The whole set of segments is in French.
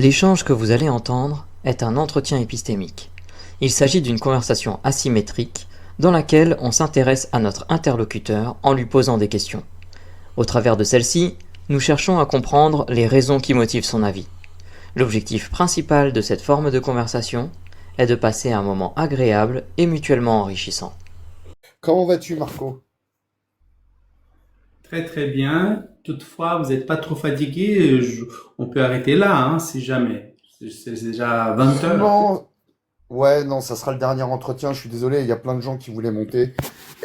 L'échange que vous allez entendre est un entretien épistémique. Il s'agit d'une conversation asymétrique dans laquelle on s'intéresse à notre interlocuteur en lui posant des questions. Au travers de celle-ci, nous cherchons à comprendre les raisons qui motivent son avis. L'objectif principal de cette forme de conversation est de passer un moment agréable et mutuellement enrichissant. Comment vas-tu, Marco? Très très bien. Toutefois, vous n'êtes pas trop fatigué. On peut arrêter là, hein, si jamais. C'est déjà 20 heures. Non, ouais, non, ça sera le dernier entretien. Je suis désolé, il y a plein de gens qui voulaient monter.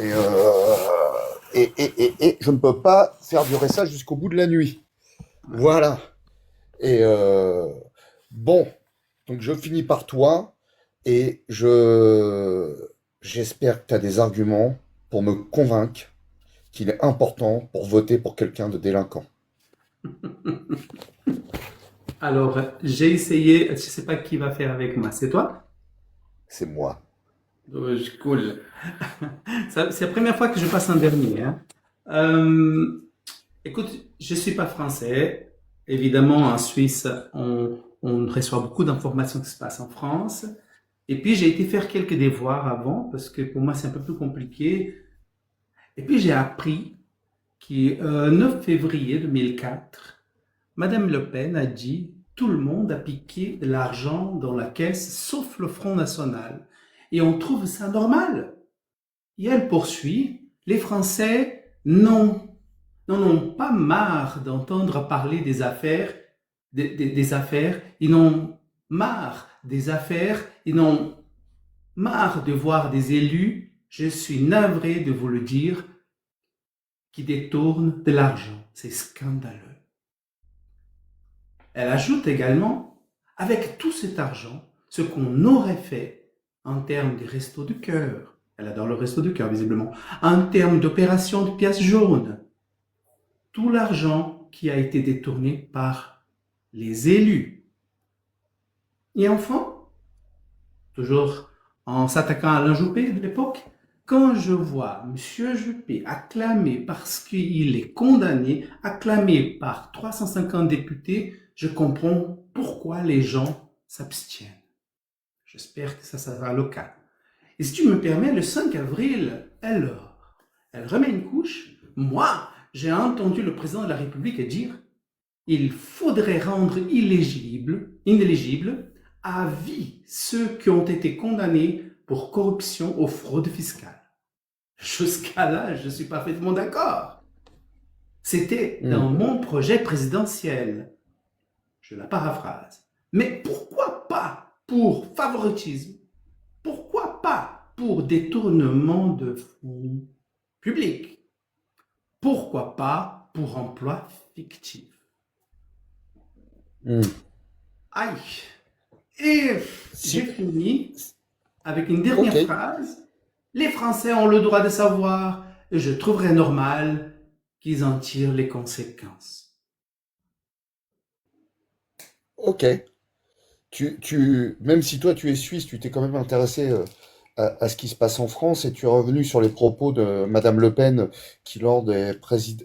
Et, je ne peux pas faire durer ça jusqu'au bout de la nuit. Voilà. Et bon, donc je finis par toi et j'espère que tu as des arguments pour me convaincre qu'il est important pour voter pour quelqu'un de délinquant. Alors, j'ai essayé. Je ne sais pas qui va faire avec moi. C'est toi? C'est moi. Cool. C'est la première fois que je passe en dernier, hein. Écoute, je suis pas français. Évidemment, en Suisse, on reçoit beaucoup d'informations qui se passent en France. Et puis, j'ai été faire quelques devoirs avant, parce que pour moi, c'est un peu plus compliqué. Et puis, j'ai appris qu'au 9 février 2004, Madame Le Pen a dit tout le monde a piqué de l'argent dans la caisse, sauf le Front National. Et on trouve ça normal. Et elle poursuit, les Français n'en ont pas marre d'entendre parler des affaires, des affaires, ils n'ont marre des affaires, ils n'ont marre de voir des élus, je suis navré de vous le dire, qui détournent de l'argent. C'est scandaleux. Elle ajoute également, avec tout cet argent, ce qu'on aurait fait en termes de restos du cœur. Elle adore le resto du cœur, visiblement. En termes d'opération de pièces jaunes. Tout l'argent qui a été détourné par les élus. Et enfin, toujours en s'attaquant à Alain Juppé de l'époque, quand je vois M. Juppé acclamé parce qu'il est condamné, acclamé par 350 députés, je comprends pourquoi les gens s'abstiennent. J'espère que ça sera le cas. Et si tu me permets, le 5 avril, elle remet une couche. Moi, j'ai entendu le président de la République dire il faudrait rendre inéligibles à vie ceux qui ont été condamnés pour corruption ou fraude fiscale. Jusqu'à là, je suis parfaitement d'accord. C'était dans mon projet présidentiel. Je la paraphrase. Mais pourquoi pas pour favoritisme? Pourquoi pas pour détournement de fonds publics? Pourquoi pas pour emploi fictif? Aïe! Et j'ai fini avec une dernière phrase. Les Français ont le droit de savoir et je trouverais normal qu'ils en tirent les conséquences. Ok. Même si toi tu es suisse, tu t'es quand même intéressé à ce qui se passe en France et tu es revenu sur les propos de Madame Le Pen qui, lors des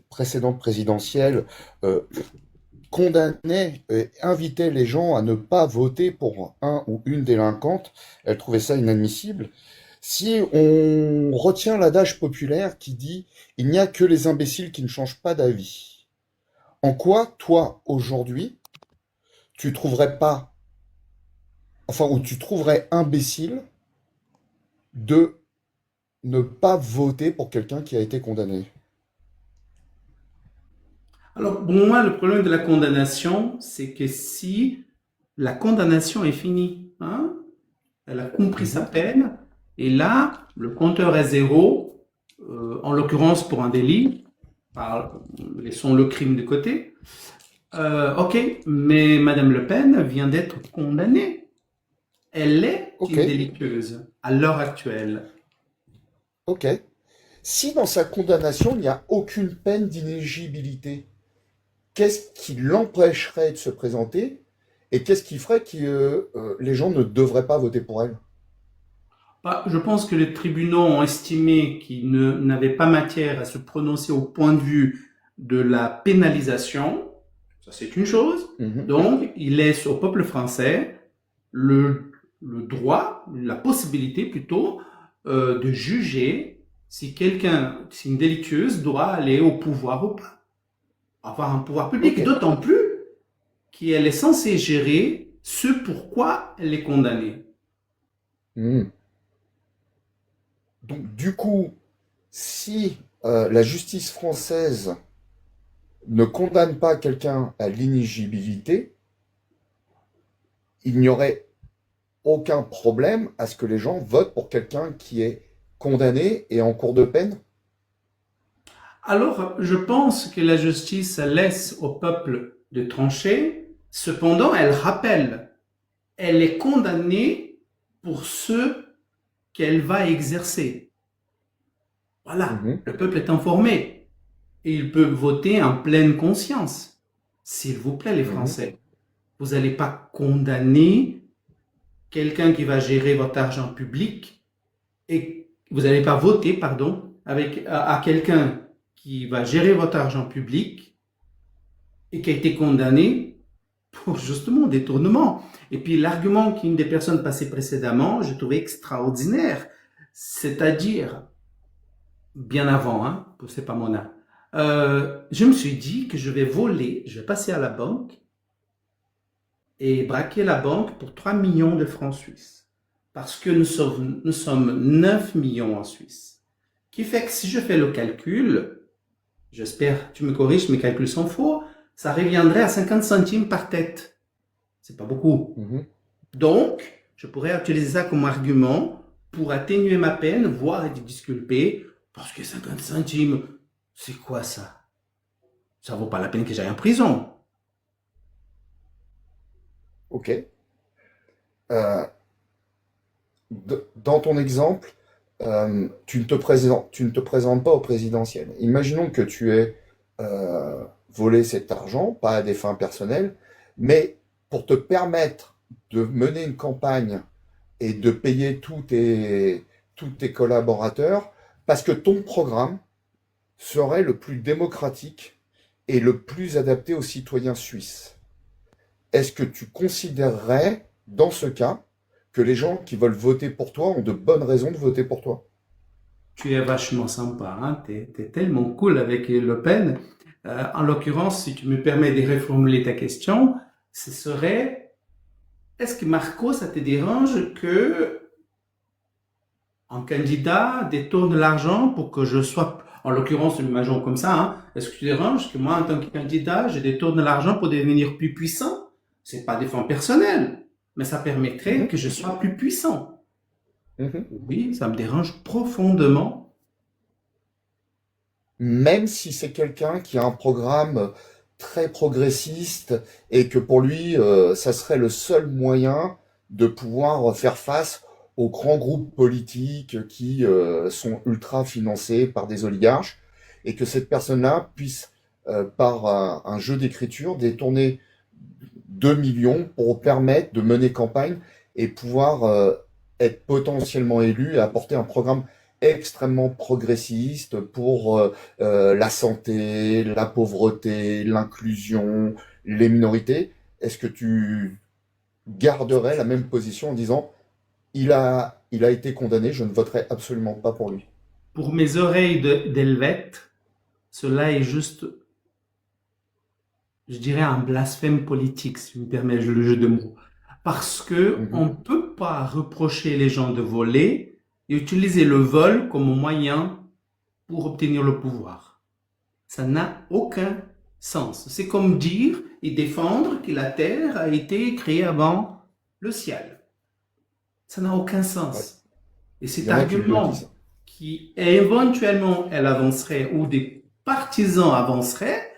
précédentes présidentielles, condamnait et invitait les gens à ne pas voter pour un ou une délinquante. Elle trouvait ça inadmissible. Si on retient l'adage populaire qui dit il n'y a que les imbéciles qui ne changent pas d'avis, en quoi, toi, aujourd'hui, tu trouverais pas, enfin, ou tu trouverais imbécile de ne pas voter pour quelqu'un qui a été condamné? Alors, pour moi, le problème de la condamnation, c'est que si la condamnation est finie, hein, elle a compris sa peine, et là, le compteur est zéro, en l'occurrence pour un délit, laissons le crime de côté. Ok, mais Madame Le Pen vient d'être condamnée. Elle est une délictueuse à l'heure actuelle. Ok. Si dans sa condamnation, il n'y a aucune peine d'inéligibilité, qu'est-ce qui l'empêcherait de se présenter et qu'est-ce qui ferait que les gens ne devraient pas voter pour elle? Je pense que les tribunaux ont estimé qu'ils n'avaient pas matière à se prononcer au point de vue de la pénalisation. Ça, c'est une chose. Mhm. Donc, il laisse au peuple français le droit, la possibilité plutôt, de juger si si une délictueuse doit aller au pouvoir ou pas. Avoir un pouvoir public, Ok. d'autant plus qu'elle est censée gérer ce pourquoi elle est condamnée. Mhm. Donc, du coup, si la justice française ne condamne pas quelqu'un à l'inéligibilité, il n'y aurait aucun problème à ce que les gens votent pour quelqu'un qui est condamné et en cours de peine? Alors, je pense que la justice laisse au peuple de trancher. Cependant, elle rappelle, elle est condamnée pour ce qu'elle va exercer. Voilà, Mhm. le peuple est informé et il peut voter en pleine conscience. S'il vous plaît, les Mhm. Français, vous n'allez pas condamner quelqu'un qui va gérer votre argent public et vous n'allez pas voter, pardon, à quelqu'un qui va gérer votre argent public et qui a été condamné pour justement détournement. Et puis l'argument qu'une des personnes passées précédemment, je trouvais extraordinaire, c'est-à-dire bien avant, hein, c'est pas mon âme. Je me suis dit que je vais voler, je vais passer à la banque et braquer la banque pour 3 millions de francs suisses. Parce que nous sommes 9 millions en Suisse. Qui fait que si je fais le calcul, j'espère, tu me corriges, mes calculs sont faux, ça reviendrait à 50 centimes par tête. C'est pas beaucoup. Mhm. Donc, je pourrais utiliser ça comme argument pour atténuer ma peine, voire être disculpé, parce que 50 centimes, c'est quoi ça? Ça vaut pas la peine que j'aille en prison. Ok. Euh, Dans ton exemple, tu ne te présentes pas au présidentiel. Imaginons que tu aies volé cet argent, pas à des fins personnelles, mais pour te permettre de mener une campagne et de payer tous tes collaborateurs, parce que ton programme serait le plus démocratique et le plus adapté aux citoyens suisses. Est-ce que tu considérerais, dans ce cas, que les gens qui veulent voter pour toi ont de bonnes raisons de voter pour toi? Tu es vachement sympa, hein? T'es tellement cool avec Le Pen. En l'occurrence, si tu me permets de reformuler ta question, ce serait, est-ce que Marco, ça te dérange que un candidat détourne l'argent pour que je sois, en l'occurrence, imaginons comme ça, hein, est-ce que tu déranges que moi, en tant que candidat, je détourne l'argent pour devenir plus puissant? C'est pas des fins personnelles, mais ça permettrait Mhm, que je sois plus puissant. mhm. Oui, ça me dérange profondément. Même si c'est quelqu'un qui a un programme très progressiste et que pour lui, ça serait le seul moyen de pouvoir faire face aux grands groupes politiques qui sont ultra financés par des oligarches et que cette personne-là puisse, par un jeu d'écriture, détourner 2 millions pour permettre de mener campagne et pouvoir être potentiellement élu et apporter un programme extrêmement progressiste pour la santé, la pauvreté, l'inclusion, les minorités. Est-ce que tu garderais la même position en disant il a été condamné, je ne voterai absolument pas pour lui? Pour mes oreilles d'Helvète, cela est juste, je dirais, un blasphème politique, si tu me permets le jeu de mots. Parce que on Mhm, ne peut pas reprocher les gens de voler et utiliser le vol comme moyen pour obtenir le pouvoir. Ça n'a aucun sens. C'est comme dire et défendre que la Terre a été créée avant le ciel. Ça n'a aucun ouais. sens. Et Il cet y en a qui le disent. argument qui éventuellement elle avancerait ou des partisans avanceraient,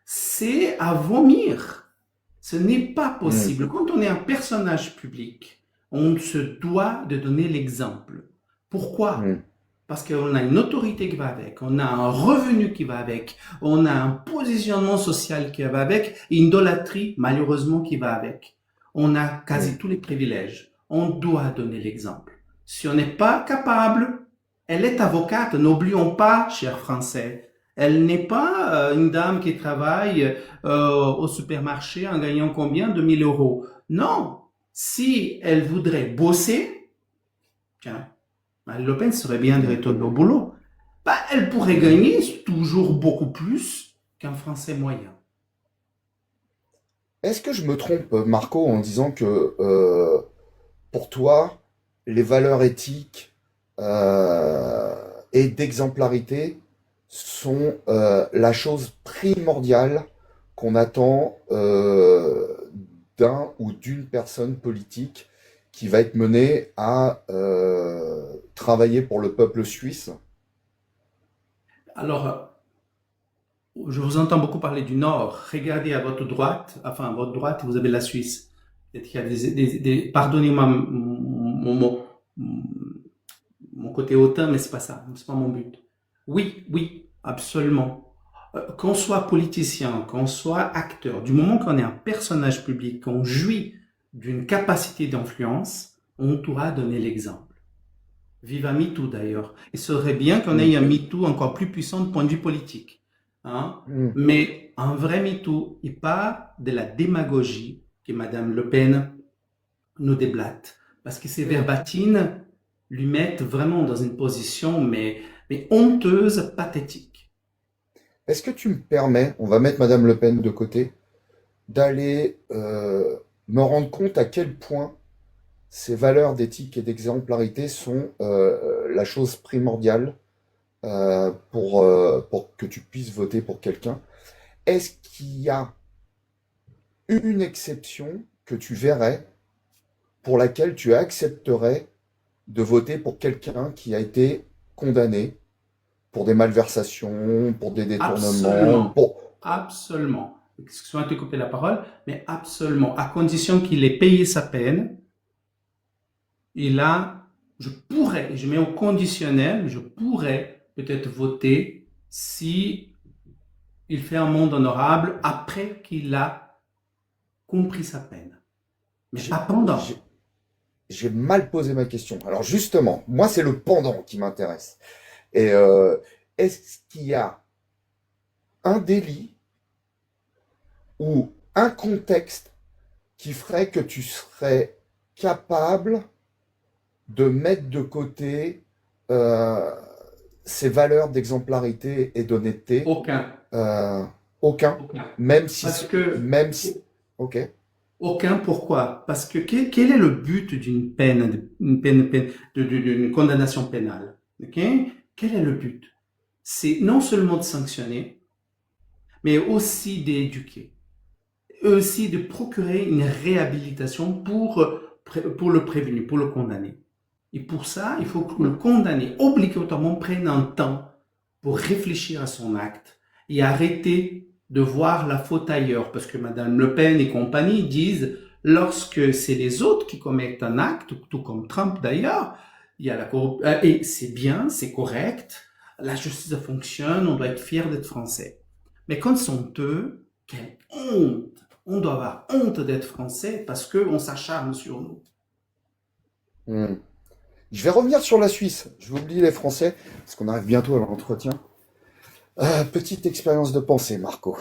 c'est à vomir. Ce n'est pas Mhm, possible. Quand on est un personnage public, on se doit de donner l'exemple. Pourquoi? mhm, Parce qu'on a une autorité qui va avec, on a un revenu qui va avec, on a un positionnement social qui va avec, et une idolâtrie malheureusement qui va avec. On a quasi mhm. tous les privilèges. On doit donner l'exemple. Si on n'est pas capable, elle est avocate, n'oublions pas, chers Français, Elle n'est pas une dame qui travaille au supermarché en gagnant combien? 2 000 euros. Non. Si elle voudrait bosser, tiens, Marine Le Pen serait bien de retourner au boulot. Bah, elle pourrait gagner toujours beaucoup plus qu'un Français moyen. Est-ce que je me trompe, Marco, en disant que pour toi, les valeurs éthiques et d'exemplarité sont la chose primordiale qu'on attend d'un ou d'une personne politique qui va être menée à travailler pour le peuple suisse? Alors, je vous entends beaucoup parler du Nord. Regardez à votre droite, enfin à votre droite, vous avez la Suisse. Peut-être qu'il y a pardonnez-moi mon côté hautain, mais c'est pas ça, c'est pas mon but. Oui, oui, absolument. Qu'on soit politicien, qu'on soit acteur, du moment qu'on est un personnage public, qu'on jouit d'une capacité d'influence, on pourra donner l'exemple. Viva MeToo d'ailleurs. Il serait bien qu'on ait un MeToo encore plus puissant de point de vue politique. Hein? Mm. Mais un vrai MeToo, et pas de la démagogie que Madame Le Pen nous déblate. Parce que ces verbatines lui mettent vraiment dans une position mais honteuse, pathétique. Est-ce que tu me permets, on va mettre Madame Le Pen de côté, d'aller me rendre compte à quel point ces valeurs d'éthique et d'exemplarité sont la chose primordiale pour que tu puisses voter pour quelqu'un. Est-ce qu'il y a une exception que tu verrais pour laquelle tu accepterais de voter pour quelqu'un qui a été condamné pour des malversations, pour des détournements, Absolument. Absolument. Excuse-moi de te couper la parole, mais absolument. À condition qu'il ait payé sa peine. Et là, je pourrais, je mets au conditionnel, je pourrais peut-être voter si il fait un monde honorable après qu'il a compris sa peine. Mais pas pendant. J'ai mal posé ma question. Alors justement, moi c'est le pendant qui m'intéresse. Et est-ce qu'il y a un délit ou un contexte qui ferait que tu serais capable de mettre de côté ces valeurs d'exemplarité et d'honnêteté? Aucun. Aucun. Aucun. Même si, Parce que, même si, ok. aucun, pourquoi? Parce que quel est le but d'une peine, d'une condamnation pénale? Ok? Quel est le but? C'est non seulement de sanctionner, mais aussi d'éduquer, aussi de procurer une réhabilitation pour le prévenu, pour le condamné. Et pour ça, il faut que le condamné obligatoirement prenne un temps pour réfléchir à son acte et arrêter de voir la faute ailleurs. Parce que Madame Le Pen et compagnie disent, lorsque c'est les autres qui commettent un acte, tout comme Trump d'ailleurs, il y a la corruption, et c'est bien, c'est correct, la justice fonctionne, on doit être fier d'être français. Mais quand ce sont eux, quelle honte! On doit avoir honte d'être français parce qu'on s'acharne sur nous. Je vais revenir sur la Suisse. Je vais oublier les Français, parce qu'on arrive bientôt à l'entretien. Petite expérience de pensée, Marco.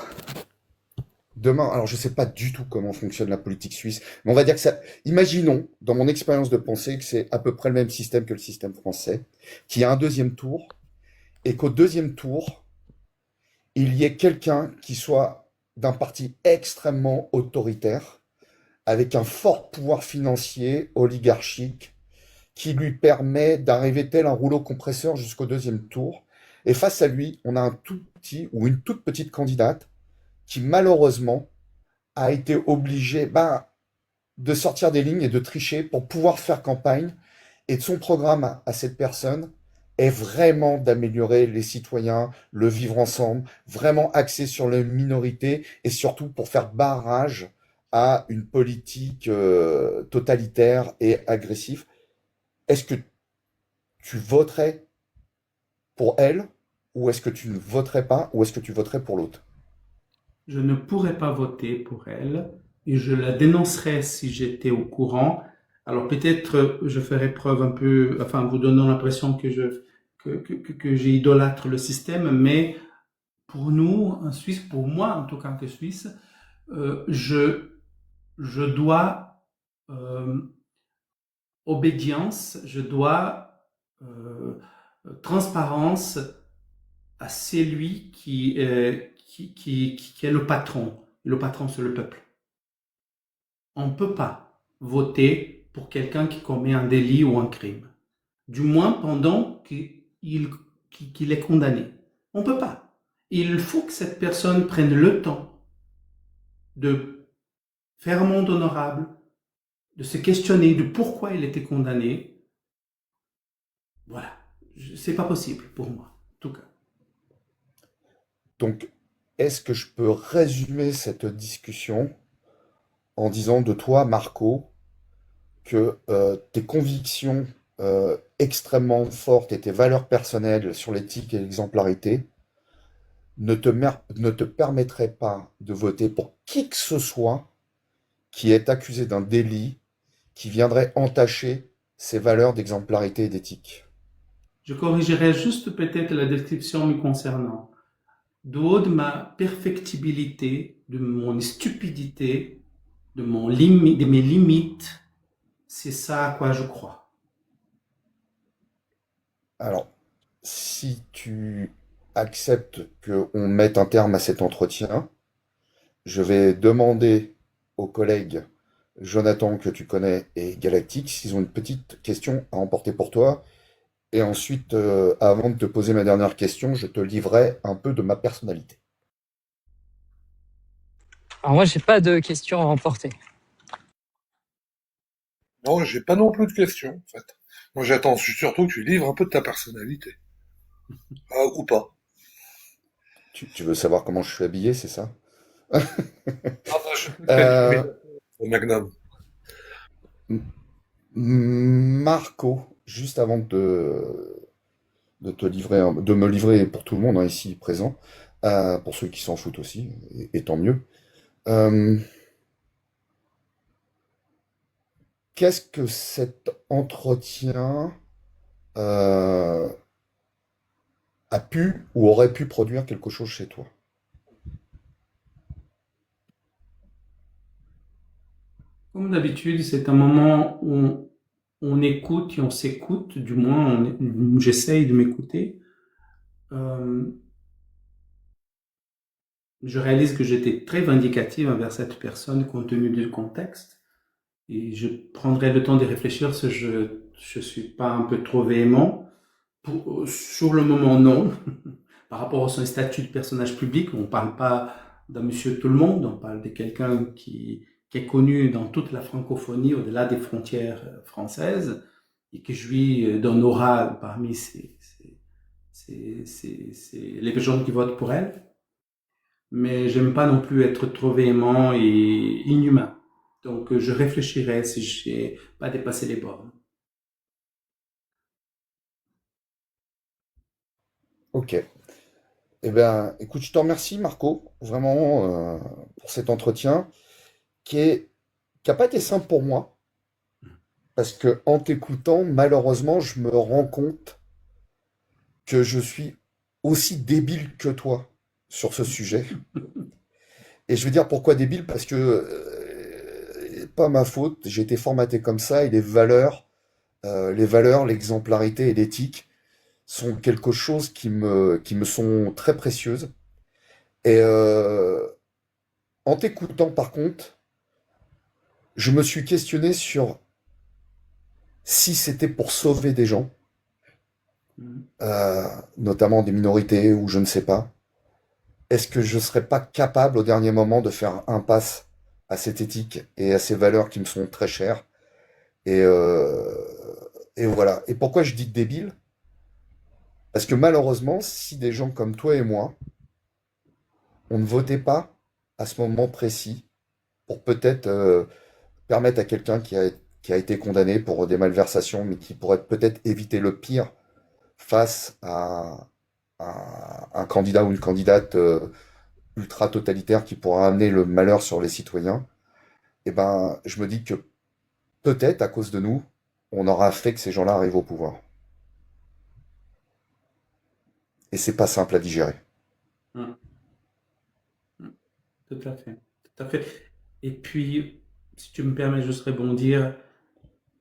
Demain, alors je sais pas du tout comment fonctionne la politique suisse, mais on va dire que ça, imaginons, dans mon expérience de pensée, que c'est à peu près le même système que le système français, qu'il y a un deuxième tour, et qu'au deuxième tour, il y ait quelqu'un qui soit d'un parti extrêmement autoritaire, avec un fort pouvoir financier, oligarchique, qui lui permet d'arriver tel un rouleau compresseur jusqu'au deuxième tour. Et face à lui, on a un tout petit ou une toute petite candidate qui malheureusement a été obligée de sortir des lignes et de tricher pour pouvoir faire campagne. Et de son programme à cette personne est vraiment d'améliorer les citoyens, le vivre ensemble, vraiment axé sur les minorités et surtout pour faire barrage à une politique totalitaire et agressive. Est-ce que tu voterais pour elle ou est-ce que tu ne voterais pas ou est-ce que tu voterais pour l'autre? Je ne pourrais pas voter pour elle et je la dénoncerais si j'étais au courant. Alors peut-être je ferais preuve un peu, enfin vous donnant l'impression que j'idolâtre le système, mais pour nous, en Suisse, pour moi en tout cas que Suisse, euh, je, je dois euh, obédience, je dois transparence à celui qui est le patron. Et le patron, c'est le peuple. On ne peut pas voter pour quelqu'un qui commet un délit ou un crime. Du moins pendant qu'il est condamné. On ne peut pas. Il faut que cette personne prenne le temps de faire un monde honorable, de se questionner de pourquoi il était condamné. Voilà. C'est pas possible pour moi, en tout cas. Donc, est-ce que je peux résumer cette discussion en disant de toi, Marco, que tes convictions extrêmement fortes et tes valeurs personnelles sur l'éthique et l'exemplarité ne te permettraient pas de voter pour qui que ce soit qui est accusé d'un délit qui viendrait entacher ces valeurs d'exemplarité et d'éthique? Je corrigerai juste peut-être la description me concernant. Du haut de ma perfectibilité, de mon stupidité, de mes limites, c'est ça à quoi je crois. Alors, si tu acceptes qu'on mette un terme à cet entretien, je vais demander aux collègues Jonathan, que tu connais, et Galactique, s'ils ont une petite question à emporter pour toi. Et ensuite, avant de te poser ma dernière question, je te livrerai un peu de ma personnalité. Alors moi, j'ai pas de questions à emporter. Non, j'ai pas non plus de questions, en fait. Moi, j'attends surtout que tu livres un peu de ta personnalité. Ah, ou pas. Tu veux savoir comment je suis habillé, c'est ça? Ah, bah, je Euh, au Magnum. Marco, juste avant de te livrer, de me livrer pour tout le monde hein, ici présent, pour ceux qui s'en foutent aussi, et tant mieux. Euh, Qu'est-ce que cet entretien euh, a pu ou aurait pu produire quelque chose chez toi? Comme d'habitude, c'est un moment où on écoute et on s'écoute, du moins j'essaye de m'écouter. Euh, je réalise que j'étais très vindicative envers cette personne compte tenu du contexte et je prendrai le temps de réfléchir si je suis pas un peu trop véhément. Sur le moment, non. Par rapport à son statut de personnage public, on ne parle pas d'un monsieur tout le monde, on parle de quelqu'un qui est connu dans toute la francophonie, au-delà des frontières françaises, et qui jouit d'un aura parmi les personnes qui votent pour elle. Mais j'aime pas non plus être trop véhément et inhumain. Donc je réfléchirai si je n'ai pas dépassé les bornes. Ok. Eh bien, écoute, je te remercie, Marco, vraiment, pour cet entretien qui est, qui a pas été simple pour moi, parce que en t'écoutant, malheureusement, je me rends compte que je suis aussi débile que toi sur ce sujet. Et je vais dire pourquoi débile, parce que pas ma faute, j'ai été formaté comme ça, et les valeurs, l'exemplarité et l'éthique sont quelque chose qui me sont très précieuses. Et en t'écoutant, par contre, je me suis questionné sur si c'était pour sauver des gens, euh, notamment des minorités ou je ne sais pas, est-ce que je serais pas capable au dernier moment de faire impasse à cette éthique et à ces valeurs qui me sont très chères? Et, euh, et voilà. Et pourquoi je dis débile? Parce que malheureusement, si des gens comme toi et moi, on ne votait pas à ce moment précis pour peut-être permettre à quelqu'un qui a été condamné pour des malversations, mais qui pourrait peut-être éviter le pire face à un candidat ou une candidate ultra totalitaire qui pourra amener le malheur sur les citoyens, eh ben, je me dis que peut-être à cause de nous, on aura fait que ces gens-là arrivent au pouvoir. Et c'est pas simple à digérer. Hum, hum. Tout à fait, tout à fait. Et puis, si tu me permets juste rebondir,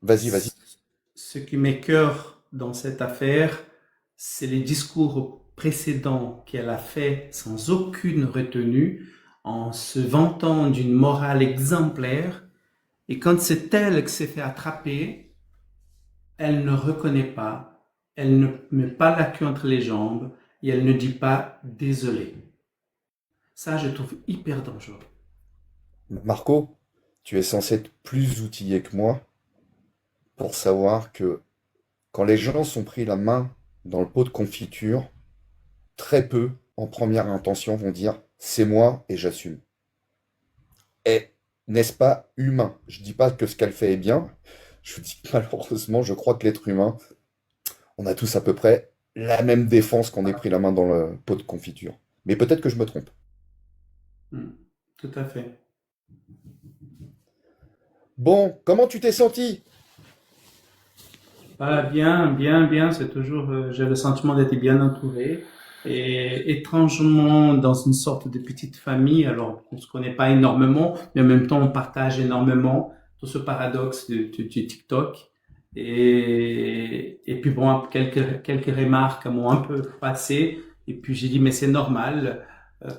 Vas-y, vas-y. ce qui m'écœure dans cette affaire, c'est les discours précédents qu'elle a fait sans aucune retenue, en se vantant d'une morale exemplaire. Et quand c'est elle qui s'est fait attraper, elle ne reconnaît pas, elle ne met pas la queue entre les jambes et elle ne dit pas désolé. Ça, je trouve hyper dangereux. Marco, tu es censé être plus outillé que moi pour savoir que quand les gens sont pris la main dans le pot de confiture, très peu, en première intention, vont dire c'est moi et j'assume. Et n'est-ce pas humain? Je dis pas que ce qu'elle fait est bien. Je dis que malheureusement, je crois que l'être humain, on a tous à peu près la même défense qu'on ait pris la main dans le pot de confiture. Mais peut-être que je me trompe. Hmm, tout à fait. Bon, comment tu t'es senti? Ah, bien, bien, bien, c'est toujours, j'ai le sentiment d'être bien entouré et étrangement dans une sorte de petite famille. Alors, on se connaît pas énormément, mais en même temps, on partage énormément tout ce paradoxe du TikTok. Et puis bon, quelques remarques m'ont un peu passé. Et puis j'ai dit, mais c'est normal,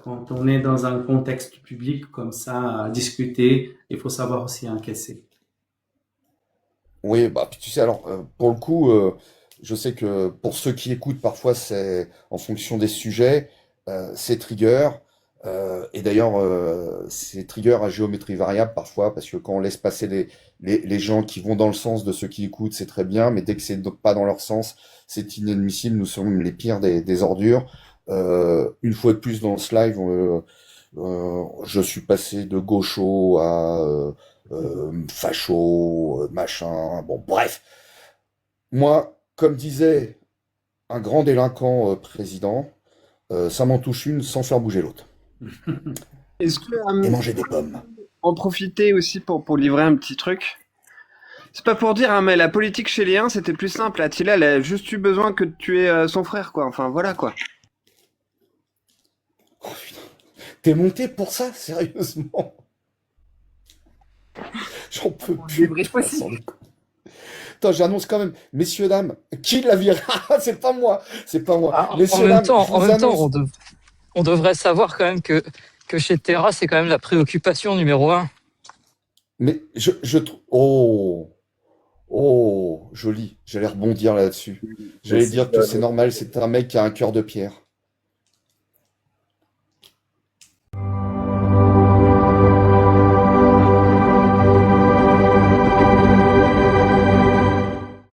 quand on est dans un contexte public comme ça, à discuter, il faut savoir aussi encaisser. Oui, bah puis tu sais, alors pour le coup, je sais que pour ceux qui écoutent, parfois c'est en fonction des sujets, c'est trigger. Et d'ailleurs, c'est trigger à géométrie variable parfois, parce que quand on laisse passer les gens qui vont dans le sens de ceux qui écoutent, c'est très bien, mais dès que c'est pas dans leur sens, c'est inadmissible. Nous sommes les pires des ordures. Une fois de plus dans ce live, je suis passé de gaucho à facho, machin, bon, bref. Moi, comme disait un grand délinquant président, ça m'en touche une sans faire bouger l'autre. Est-ce que Et manger des pommes. en profiter aussi pour livrer un petit truc? C'est pas pour dire, hein, mais la politique chez les uns, c'était plus simple. Attila, elle a juste eu besoin que de tuer son frère, quoi. Enfin, voilà, quoi. Oh, putain. T'es monté pour ça, sérieusement? J'en peux plus. Débrief putain, aussi. sans déconner. Attends, j'annonce quand même, messieurs, dames, qui la virera? C'est pas moi, c'est pas moi. Ah, Messieurs, dames, je en vous même temps, annonce. on devrait savoir quand même que chez Terra, c'est quand même la préoccupation numéro un. Mais je trouve. Oh, oh, joli. J'allais rebondir là-dessus. J'allais dire que c'est normal, c'est un mec qui a un cœur de pierre.